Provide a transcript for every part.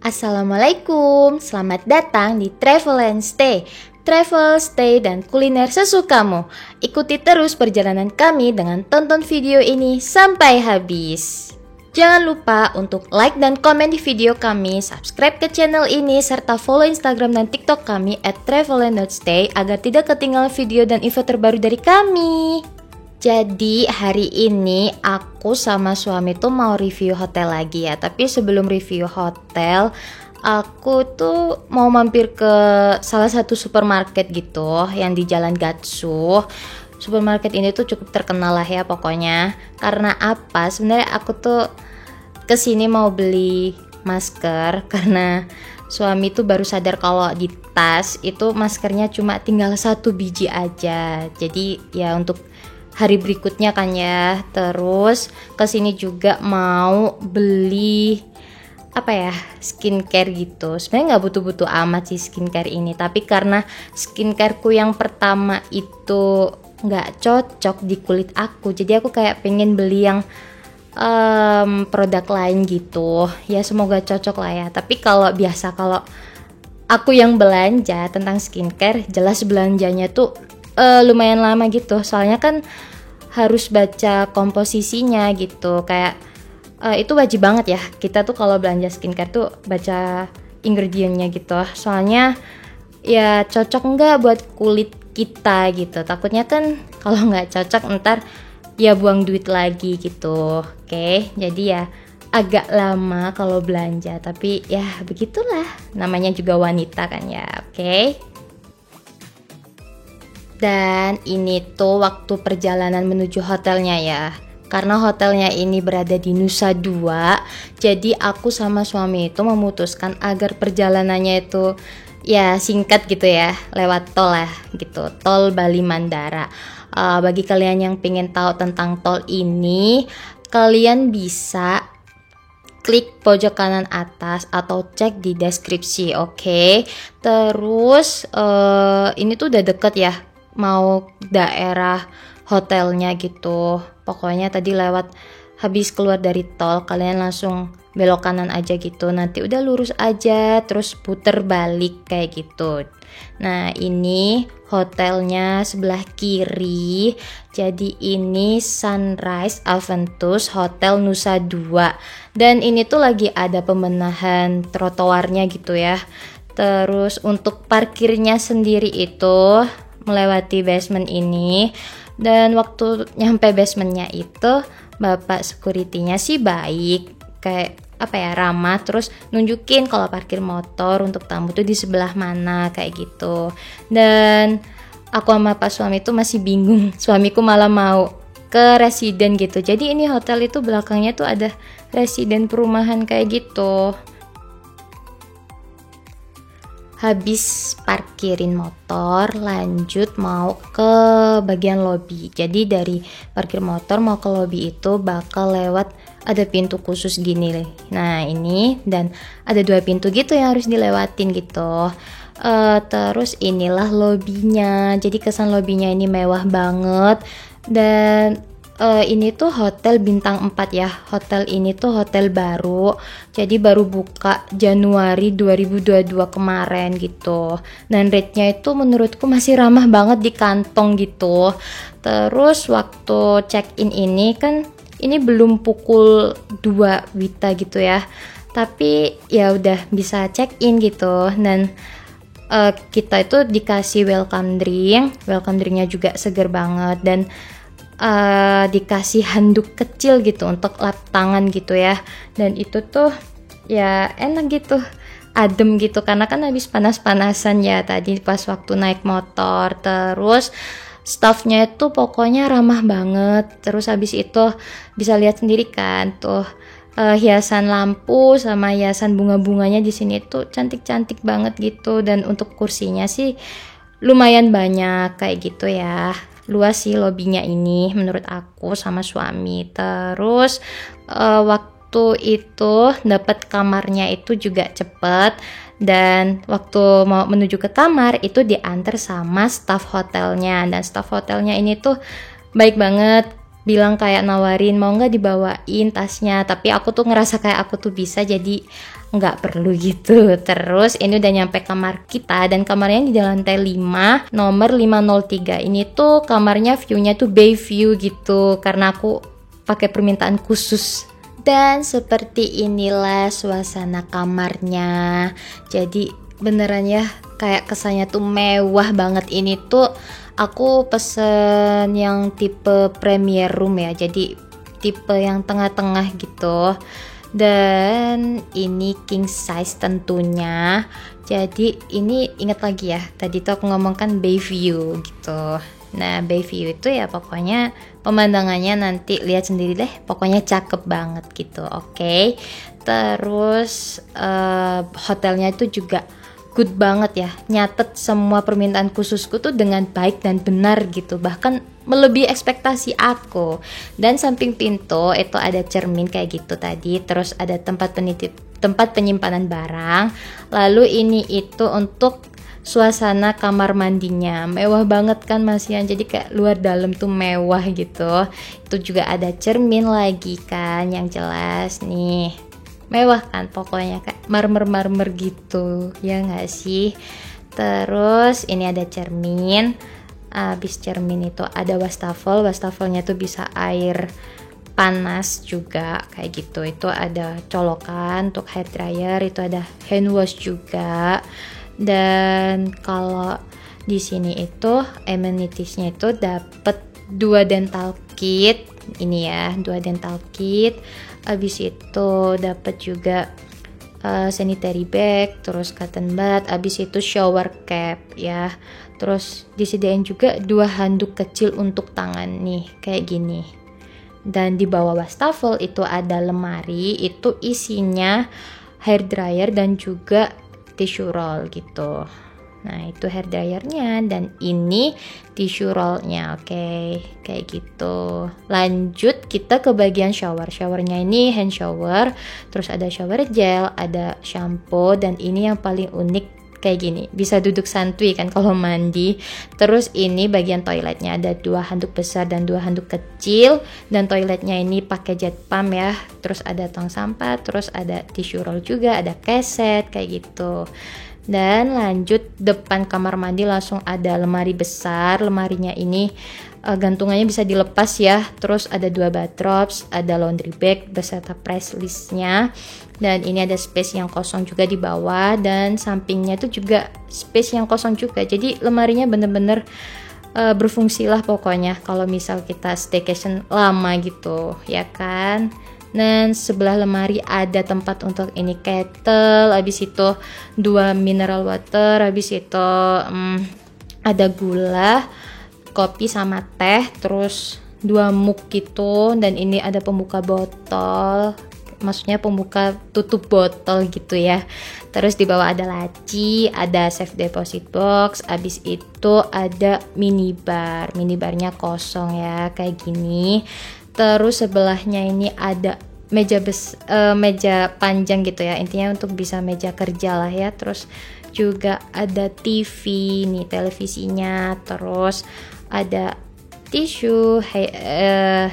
Assalamualaikum, selamat datang di Travel and Stay. Travel, stay, dan kuliner sesukamu. Ikuti terus perjalanan kami dengan tonton video ini sampai habis. Jangan lupa untuk like dan komen di video kami, subscribe ke channel ini, serta follow Instagram dan TikTok kami @traveland.stay agar tidak ketinggalan video dan info terbaru dari kami. Jadi hari ini aku sama suami tuh mau review hotel lagi ya. Tapi sebelum review hotel, aku tuh mau mampir ke salah satu supermarket gitu yang di Jalan Gatsu. Supermarket ini tuh cukup terkenal lah ya pokoknya. Karena apa? Sebenarnya aku tuh kesini mau beli masker karena suami tuh baru sadar kalau di tas itu maskernya cuma tinggal 1 biji aja. Jadi ya untuk hari berikutnya kan ya. Terus kesini juga mau beli skincare gitu. Sebenarnya nggak butuh-butuh amat sih skincare ini, tapi karena skincareku yang pertama itu nggak cocok di kulit aku, jadi aku kayak pengen beli yang produk lain gitu ya, semoga cocok lah ya. Tapi kalau aku yang belanja tentang skincare, jelas belanjanya tuh lumayan lama gitu, soalnya kan harus baca komposisinya gitu. Kayak itu wajib banget ya kita tuh kalau belanja skincare tuh baca ingredientnya gitu, soalnya ya cocok nggak buat kulit kita gitu. Takutnya kan kalau nggak cocok ntar ya buang duit lagi gitu. Oke, jadi ya agak lama kalau belanja, tapi ya begitulah, namanya juga wanita kan ya. Oke. Dan ini tuh waktu perjalanan menuju hotelnya ya. Karena hotelnya ini berada di Nusa Dua, jadi aku sama suami itu memutuskan agar perjalanannya itu ya singkat gitu ya, lewat tol lah gitu, tol Bali Mandara. Bagi kalian yang pengen tahu tentang tol ini, kalian bisa klik pojok kanan atas atau cek di deskripsi, oke? Terus ini tuh udah deket ya, mau daerah hotelnya gitu. Pokoknya tadi habis keluar dari tol, kalian langsung belok kanan aja gitu, nanti udah lurus aja terus puter balik kayak gitu. Nah ini hotelnya sebelah kiri, jadi ini Sunrise Aventus Hotel Nusa Dua, dan ini tuh lagi ada pembenahan trotoarnya gitu ya. Terus untuk parkirnya sendiri itu melewati basement ini, dan waktu nyampe basementnya itu bapak security-nya sih baik, kayak ramah, terus nunjukin kalau parkir motor untuk tamu tuh di sebelah mana kayak gitu. Dan aku sama pak suami tuh masih bingung, suamiku malah mau ke residen gitu. Jadi ini hotel itu belakangnya tuh ada residen perumahan kayak gitu. Habis parkirin motor, lanjut mau ke bagian lobi. Jadi dari parkir motor mau ke lobi itu bakal lewat, ada pintu khusus gini. Nah ini, dan ada 2 pintu gitu yang harus dilewatin gitu. Terus inilah lobinya. Jadi kesan lobinya ini mewah banget. Dan ini tuh hotel bintang 4 ya. Hotel ini tuh hotel baru, jadi baru buka Januari 2022 kemarin gitu. Dan rate-nya itu menurutku masih ramah banget di kantong gitu. Terus waktu check-in ini kan, ini belum pukul 2 Wita gitu ya, tapi ya udah bisa check-in gitu. Dan kita itu dikasih welcome drinknya juga seger banget, dan dikasih handuk kecil gitu untuk lap tangan gitu ya. Dan itu tuh ya enak gitu, adem gitu, karena kan habis panas-panasan ya tadi pas waktu naik motor. Terus staffnya itu pokoknya ramah banget. Terus habis itu bisa lihat sendiri kan tuh hiasan lampu sama hiasan bunga-bunganya di sini tuh cantik-cantik banget gitu. Dan untuk kursinya sih lumayan banyak kayak gitu ya. Luas sih lobinya ini menurut aku sama suami. Terus waktu itu dapat kamarnya itu juga cepet, dan waktu mau menuju ke kamar itu diantar sama staf hotelnya. Dan staf hotelnya ini tuh baik banget, bilang kayak nawarin mau nggak dibawain tasnya, tapi aku tuh ngerasa kayak aku tuh bisa, jadi nggak perlu gitu. Terus ini udah nyampe kamar kita, dan kamarnya di lantai 5 nomor 503. Ini tuh kamarnya view-nya tuh bay view gitu, karena aku pakai permintaan khusus. Dan seperti inilah suasana kamarnya. Jadi beneran ya, kayak kesannya tuh mewah banget. Ini tuh aku pesen yang tipe premier room ya, jadi tipe yang tengah-tengah gitu. Dan ini king size tentunya. Jadi ini ingat lagi ya, tadi tuh aku ngomongkan bay view gitu. Nah, bay view itu ya pokoknya pemandangannya nanti lihat sendiri deh, pokoknya cakep banget gitu. Oke. Terus hotelnya itu juga good banget ya, nyatet semua permintaan khususku tuh dengan baik dan benar gitu, bahkan melebihi ekspektasi aku. Dan samping pintu itu ada cermin kayak gitu tadi, terus ada tempat penyimpanan barang. Lalu ini itu untuk suasana kamar mandinya, mewah banget kan Mas Yan, jadi kayak luar dalam tuh mewah gitu. Itu juga ada cermin lagi kan, yang jelas nih mewah kan, pokoknya kayak marmer gitu ya nggak sih. Terus ini ada cermin, abis cermin itu ada wastafelnya tuh bisa air panas juga kayak gitu. Itu ada colokan untuk hair dryer, itu ada hand wash juga. Dan kalau di sini itu amenitiesnya itu dapat 2 dental kit, ini ya 2 dental kit. Abis itu dapat juga sanitary bag, terus cotton bud, abis itu shower cap ya. Terus disediain juga 2 handuk kecil untuk tangan nih kayak gini. Dan di bawah wastafel itu ada lemari, itu isinya hair dryer dan juga tissue roll gitu. Nah, itu hair dryernya, dan ini tissue rollnya. Oke, kayak gitu. Lanjut kita ke bagian showernya ini hand shower, terus ada shower gel, ada shampoo, dan ini yang paling unik kayak gini, bisa duduk santuy kan kalau mandi. Terus ini bagian toiletnya, ada 2 handuk besar dan 2 handuk kecil, dan toiletnya ini pakai jet pump ya. Terus ada tong sampah, terus ada tissue roll juga, ada keset kayak gitu. Dan lanjut depan kamar mandi langsung ada lemari besar. Lemarinya ini gantungannya bisa dilepas ya. Terus ada 2 bathrobes, ada laundry bag beserta press listnya. Dan ini ada space yang kosong juga di bawah, dan sampingnya itu juga space yang kosong juga. Jadi lemarinya bener-bener berfungsi lah pokoknya kalau misal kita staycation lama gitu ya kan. Dan sebelah lemari ada tempat untuk ini kettle, habis itu 2 mineral water, habis itu ada gula, kopi sama teh, terus 2 mug gitu. Dan ini ada pembuka botol, maksudnya pembuka tutup botol gitu ya. Terus di bawah ada laci, ada safe deposit box, habis itu ada minibarnya kosong ya kayak gini. Terus sebelahnya ini ada meja panjang gitu ya, intinya untuk bisa meja kerja lah ya. Terus juga ada TV nih, televisinya. Terus ada tisu,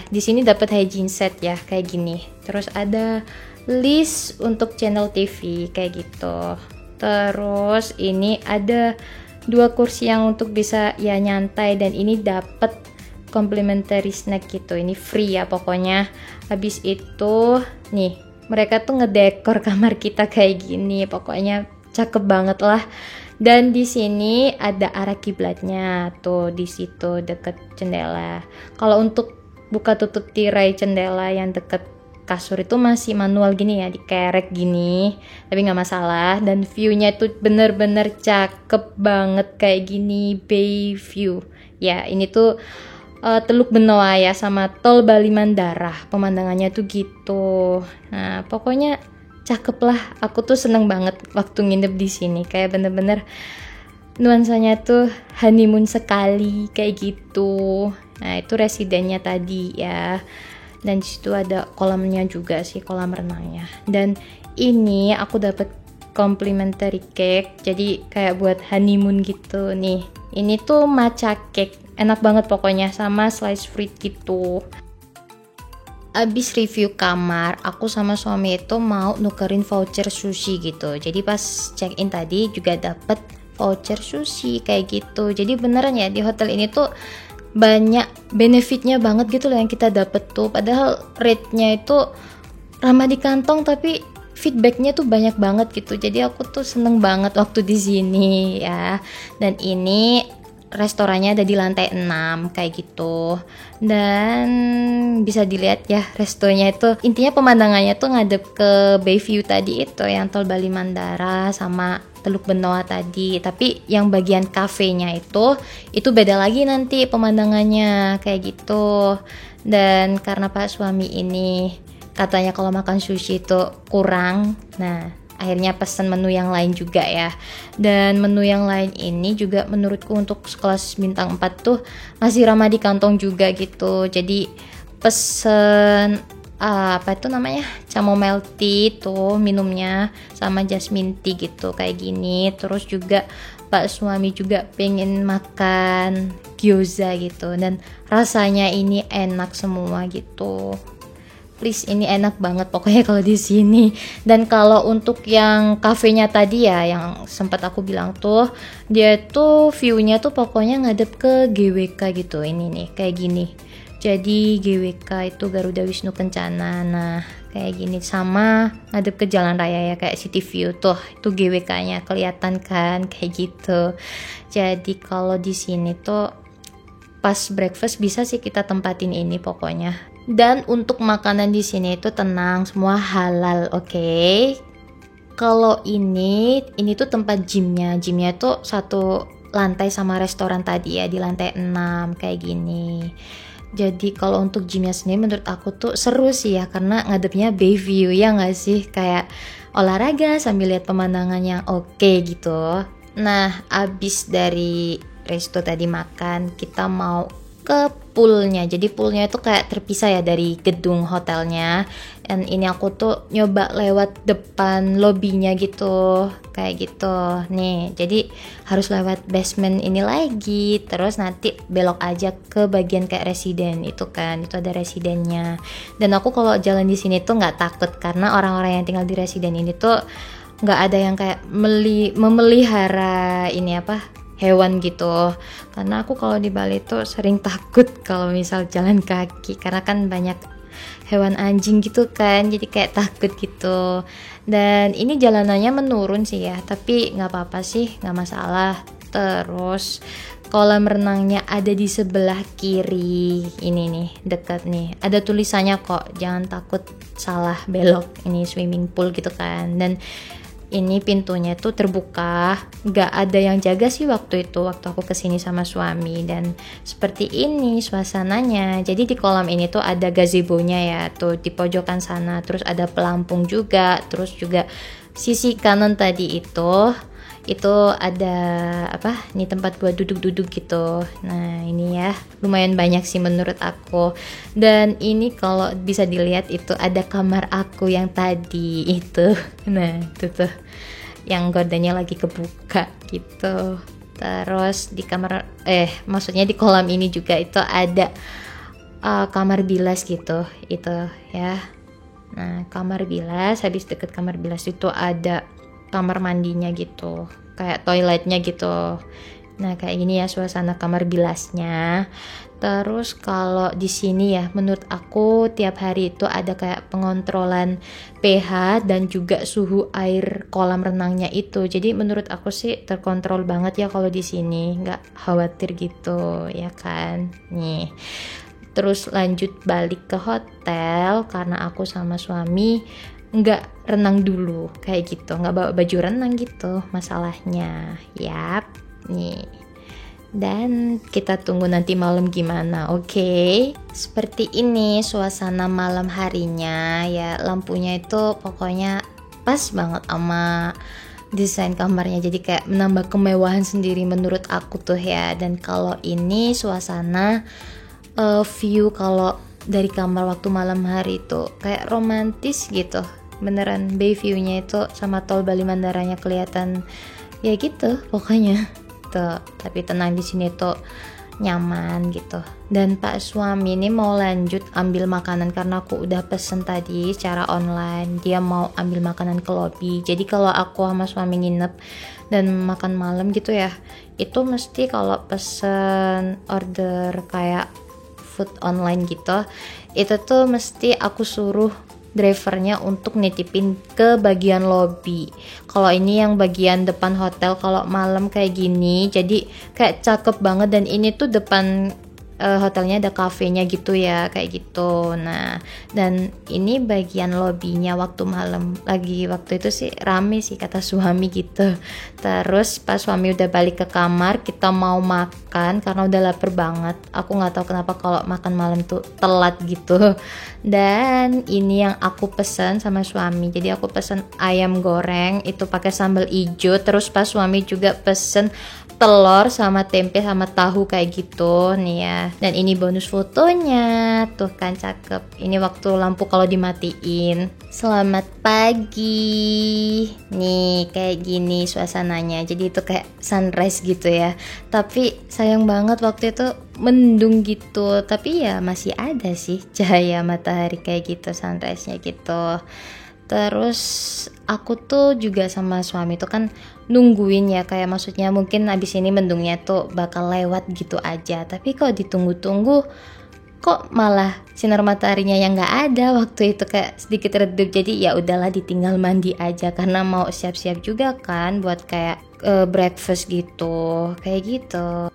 di sini dapat hygiene set ya kayak gini. Terus ada list untuk channel TV kayak gitu. Terus ini ada 2 kursi yang untuk bisa ya nyantai, dan ini dapat complimentary snack gitu, ini free ya pokoknya. Habis itu nih mereka tuh ngedekor kamar kita kayak gini, pokoknya cakep banget lah. Dan di sini ada arah kiblatnya tuh, di situ deket jendela. Kalau untuk buka tutup tirai jendela yang deket kasur itu masih manual gini ya, dikerek gini, tapi nggak masalah. Dan viewnya tuh bener-bener cakep banget kayak gini, bay view ya. Ini tuh Teluk Benoa ya, sama Tol Bali Mandara, pemandangannya tuh gitu. Nah pokoknya cakep lah, aku tuh seneng banget waktu nginep di sini, kayak bener-bener nuansanya tuh honeymoon sekali kayak gitu. Nah itu residennya tadi ya, dan disitu ada kolamnya juga sih, kolam renangnya. Dan ini aku dapat complimentary cake, jadi kayak buat honeymoon gitu nih. Ini tuh matcha cake, enak banget pokoknya, sama slice fruit gitu. abis review kamar, aku sama suami itu mau nukerin voucher sushi gitu. Jadi pas check in tadi juga dapet voucher sushi kayak gitu. Jadi beneran ya, di hotel ini tuh banyak benefitnya banget gitu loh yang kita dapet tuh. Padahal rate-nya itu ramah di kantong, tapi feedbacknya tuh banyak banget gitu. Jadi aku tuh seneng banget waktu di sini ya. Dan ini restorannya ada di lantai 6 kayak gitu, dan bisa dilihat ya restonya itu, intinya pemandangannya tuh ngadep ke Bayview tadi itu yang Tol Bali Mandara sama Teluk Benoa tadi. Tapi yang bagian kafenya itu beda lagi nanti pemandangannya kayak gitu. Dan karena Pak suami ini katanya kalau makan sushi itu kurang, nah akhirnya pesen menu yang lain juga ya. Dan menu yang lain ini juga menurutku untuk sekelas bintang 4 tuh masih ramah di kantong juga gitu. Jadi pesen apa itu namanya, chamomile tea tuh minumnya sama jasmine tea gitu kayak gini. Terus juga Pak suami juga pengen makan gyoza gitu, dan rasanya ini enak semua gitu. Please, ini enak banget pokoknya kalau di sini. Dan kalau untuk yang kafenya tadi ya, yang sempat aku bilang tuh, dia tuh view-nya tuh pokoknya ngadep ke GWK gitu. Ini nih kayak gini. Jadi GWK itu Garuda Wisnu Kencana. Nah kayak gini, sama ngadep ke jalan raya ya, kayak City View tuh, itu GWK-nya kelihatan kan kayak gitu. Jadi kalau di sini tuh pas breakfast bisa sih kita tempatin ini pokoknya. Dan untuk makanan di sini itu tenang, semua halal, oke? Kalau ini tuh tempat gymnya tuh satu lantai sama restoran tadi ya, di lantai 6 kayak gini. Jadi kalau untuk gymnya sendiri menurut aku tuh seru sih ya, karena ngadepnya Bayview ya nggak sih, kayak olahraga sambil lihat pemandangan yang oke gitu. Nah abis dari resto tadi makan, kita mau ke poolnya. Jadi poolnya itu kayak terpisah ya dari gedung hotelnya. Dan ini aku tuh nyoba lewat depan lobbynya gitu, kayak gitu nih. Jadi harus lewat basement ini lagi, terus nanti belok aja ke bagian kayak residen itu kan, itu ada residennya. Dan aku kalau jalan di sini tuh nggak takut, karena orang-orang yang tinggal di residen ini tuh nggak ada yang kayak memelihara ini apa, hewan gitu. Karena aku kalau di Bali tuh sering takut kalau misal jalan kaki, karena kan banyak hewan anjing gitu kan, jadi kayak takut gitu. Dan ini jalanannya menurun sih ya, tapi nggak apa-apa sih, nggak masalah. Terus kolam renangnya ada di sebelah kiri ini nih, dekat nih, ada tulisannya kok, jangan takut salah belok, ini swimming pool gitu kan. Dan ini pintunya tuh terbuka, nggak ada yang jaga sih waktu aku kesini sama suami. Dan seperti ini suasananya. Jadi di kolam ini tuh ada gazebo-nya ya, tuh di pojokan sana. Terus ada pelampung juga. Terus juga sisi kanan tadi itu ada apa nih, tempat buat duduk-duduk gitu. Nah ini ya lumayan banyak sih menurut aku. Dan ini kalau bisa dilihat itu ada kamar aku yang tadi itu. Nah itu tuh yang gordanya lagi kebuka gitu. Terus di kamar maksudnya di kolam ini juga itu ada kamar bilas gitu itu ya. Nah kamar bilas, habis deket kamar bilas itu ada kamar mandinya gitu, kayak toiletnya gitu. Nah kayak gini ya suasana kamar bilasnya. Terus kalau di sini ya menurut aku tiap hari itu ada kayak pengontrolan pH dan juga suhu air kolam renangnya itu. Jadi menurut aku sih terkontrol banget ya kalau di sini, nggak khawatir gitu ya kan. Nih terus lanjut balik ke hotel karena aku sama suami nggak renang dulu kayak gitu, nggak bawa baju renang gitu masalahnya. Yap nih, dan kita tunggu nanti malam gimana. Oke. Seperti ini suasana malam harinya ya, lampunya itu pokoknya pas banget sama desain kamarnya, jadi kayak menambah kemewahan sendiri menurut aku tuh ya. Dan kalau ini suasana view kalau dari kamar waktu malam hari itu kayak romantis gitu, beneran Bayview-nya itu sama Tol Bali Mandaranya kelihatan ya gitu pokoknya tuh. Tapi tenang, di sini tuh nyaman gitu. Dan Pak suami ini mau lanjut ambil makanan karena aku udah pesen tadi secara online, dia mau ambil makanan ke lobby. Jadi kalau aku sama suami nginep dan makan malam gitu ya, itu mesti kalau pesen order kayak food online gitu, itu tuh mesti aku suruh drivernya untuk nitipin ke bagian lobby. Kalau ini yang bagian depan hotel, kalau malam kayak gini, jadi kayak cakep banget. Dan ini tuh depan hotelnya ada kafenya gitu ya, kayak gitu. Nah, dan ini bagian lobbynya waktu malam, lagi waktu itu sih rame sih kata suami gitu. Terus pas suami udah balik ke kamar, kita mau makan karena udah lapar banget. Aku nggak tahu kenapa kalau makan malam tuh telat gitu. Dan ini yang aku pesen sama suami, jadi aku pesen ayam goreng itu pakai sambal ijo. Terus pas suami juga pesen telur sama tempe sama tahu kayak gitu nih ya. Dan ini bonus fotonya, tuh kan cakep. Ini waktu lampu kalau dimatiin. Selamat pagi. Nih kayak gini suasananya. Jadi itu kayak sunrise gitu ya. Tapi sayang banget waktu itu mendung gitu. Tapi ya masih ada sih cahaya matahari kayak gitu, sunrise-nya gitu. Terus aku tuh juga sama suami tuh kan nungguin ya, kayak maksudnya mungkin abis ini mendungnya tuh bakal lewat gitu aja. Tapi kok ditunggu-tunggu kok malah sinar mataharinya yang nggak ada waktu itu, kayak sedikit redup. Jadi ya udahlah ditinggal mandi aja karena mau siap-siap juga kan buat kayak breakfast gitu, kayak gitu.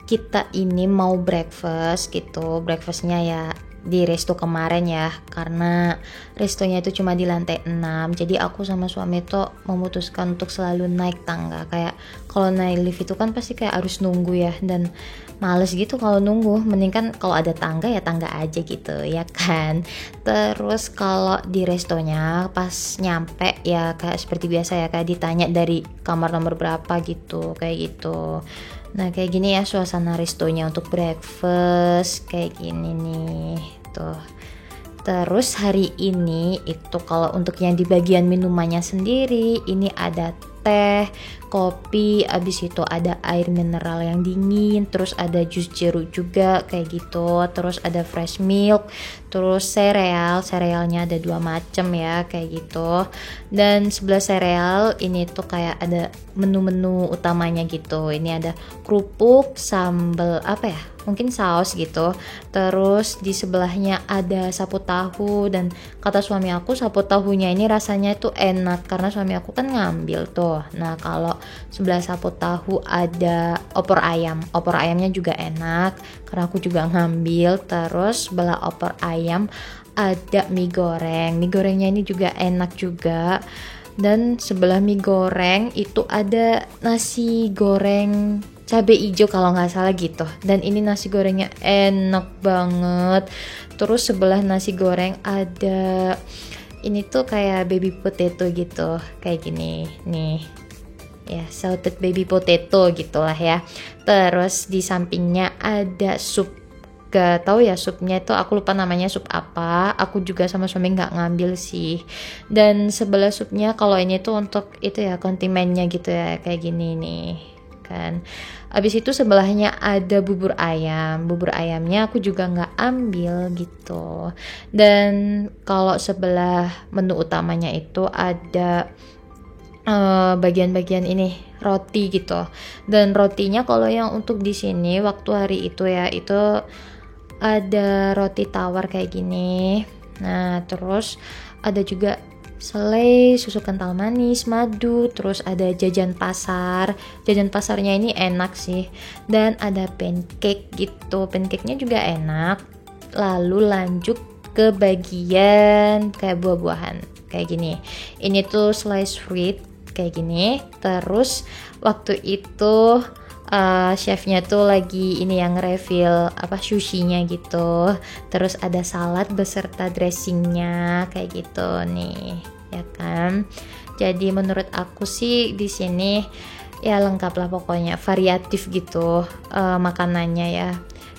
Kita ini mau breakfast gitu, breakfastnya ya di resto kemarin ya, karena restonya itu cuma di lantai 6. Jadi aku sama suami tuh memutuskan untuk selalu naik tangga. Kayak kalau naik lift itu kan pasti kayak harus nunggu ya, dan males gitu kalau nunggu. Mending kan kalau ada tangga ya tangga aja gitu ya kan. Terus kalau di restonya pas nyampe ya kayak seperti biasa ya, kayak ditanya dari kamar nomor berapa gitu, kayak gitu. Nah kayak gini ya suasana restonya untuk breakfast kayak gini nih tuh. Terus hari ini itu kalau untuk yang di bagian minumannya sendiri, ini ada teh, kopi, abis itu ada air mineral yang dingin, terus ada jus jeruk juga kayak gitu, terus ada fresh milk, terus serealnya ada 2 macam ya kayak gitu. Dan sebelah sereal ini tuh kayak ada menu-menu utamanya gitu. Ini ada kerupuk, sambal apa ya, mungkin saus gitu. Terus di sebelahnya ada sapu tahu, dan kata suami aku sapu tahunya ini rasanya itu enak karena suami aku kan ngambil tuh. Nah kalau sebelah sapu tahu ada opor ayam, opor ayamnya juga enak karena aku juga ngambil. Terus sebelah opor ayam ada mie gorengnya ini juga enak juga. Dan sebelah mie goreng itu ada nasi goreng cabai hijau kalau nggak salah gitu. Dan ini nasi gorengnya enak banget. Terus sebelah nasi goreng ada ini tuh kayak baby potato gitu, kayak gini nih ya, salted baby potato gitulah ya. Terus di sampingnya ada sup, gak tahu ya supnya itu, aku lupa namanya sup apa, aku juga sama suami nggak ngambil sih. Dan sebelah supnya kalau ini tuh untuk itu ya kondimennya gitu ya, kayak gini nih kan. Abis itu sebelahnya ada bubur ayamnya aku juga nggak ambil gitu. Dan kalau sebelah menu utamanya itu ada bagian-bagian ini roti gitu. Dan rotinya kalau yang untuk di sini waktu hari itu ya, itu ada roti tawar kayak gini. Nah terus ada juga selai, susu kental manis, madu, terus ada jajan pasarnya ini enak sih. Dan ada pancake gitu, pancake-nya juga enak. Lalu lanjut ke bagian kayak buah-buahan kayak gini. Ini tuh slice fruit kayak gini. Terus waktu itu chefnya tuh lagi ini yang refill apa sushinya gitu. Terus ada salad beserta dressingnya kayak gitu nih ya kan. Jadi menurut aku sih di sini ya lengkap lah pokoknya, variatif gitu makanannya ya.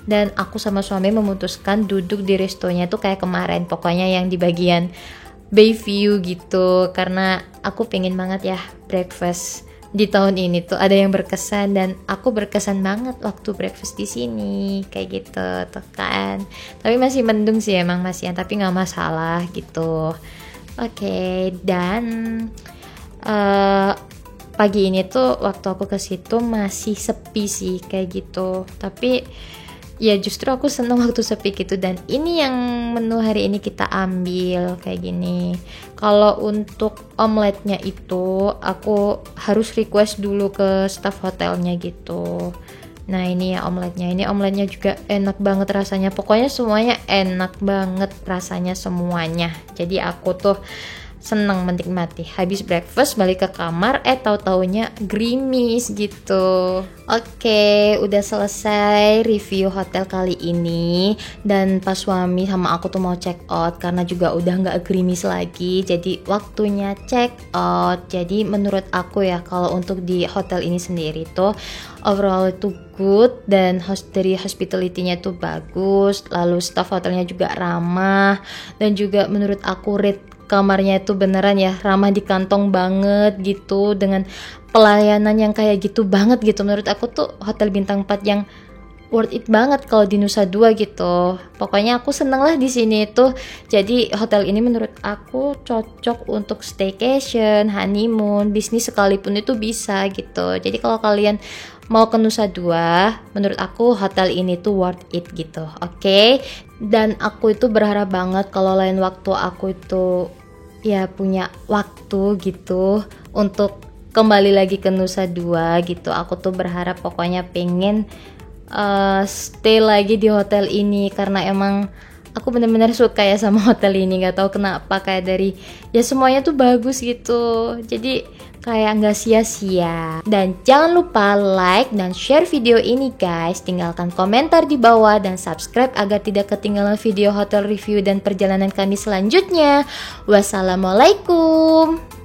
Dan aku sama suami memutuskan duduk di restonya tuh kayak kemarin, pokoknya yang di bagian Bayview gitu, karena aku pengen banget ya breakfast di tahun ini tuh ada yang berkesan, dan aku berkesan banget waktu breakfast di sini kayak gitu tuh kan. Tapi masih mendung sih emang masih, tapi nggak masalah gitu. Oke, dan pagi ini tuh waktu aku ke situ masih sepi sih kayak gitu. Tapi ya justru aku seneng waktu sepi gitu, dan ini yang menu hari ini kita ambil kayak gini. Kalau untuk omeletnya itu aku harus request dulu ke staff hotelnya gitu. Nah ini ya omeletnya, ini omeletnya juga enak banget rasanya, pokoknya semuanya enak banget rasanya semuanya. Jadi aku tuh seneng menikmati. Habis breakfast balik ke kamar, tahu-taunya gerimis gitu. Oke, udah selesai review hotel kali ini. Dan pas suami sama aku tuh mau check out karena juga udah nggak gerimis lagi, jadi waktunya check out. Jadi menurut aku ya, kalau untuk di hotel ini sendiri tuh overall itu good, dan dari hospitality-nya tuh bagus, lalu staff hotelnya juga ramah, dan juga menurut aku rate kamarnya itu beneran ya ramah di kantong banget gitu, dengan pelayanan yang kayak gitu banget gitu. Menurut aku tuh hotel bintang 4 yang worth it banget kalau di Nusa Dua gitu. Pokoknya aku seneng lah di sini tuh. Jadi hotel ini menurut aku cocok untuk staycation, honeymoon, bisnis sekalipun itu bisa gitu. Jadi kalau kalian mau ke Nusa Dua, menurut aku hotel ini tuh worth it gitu. Oke? Dan aku itu berharap banget kalau lain waktu aku itu ya punya waktu gitu untuk kembali lagi ke Nusa Dua gitu. Aku tuh berharap pokoknya pengen stay lagi di hotel ini, karena emang aku benar-benar suka ya sama hotel ini. Nggak tahu kenapa, kayak dari ya semuanya tuh bagus gitu, jadi kayak nggak sia-sia. Dan jangan lupa like dan share video ini guys, tinggalkan komentar di bawah dan subscribe agar tidak ketinggalan video hotel review dan perjalanan kami selanjutnya. Wassalamualaikum.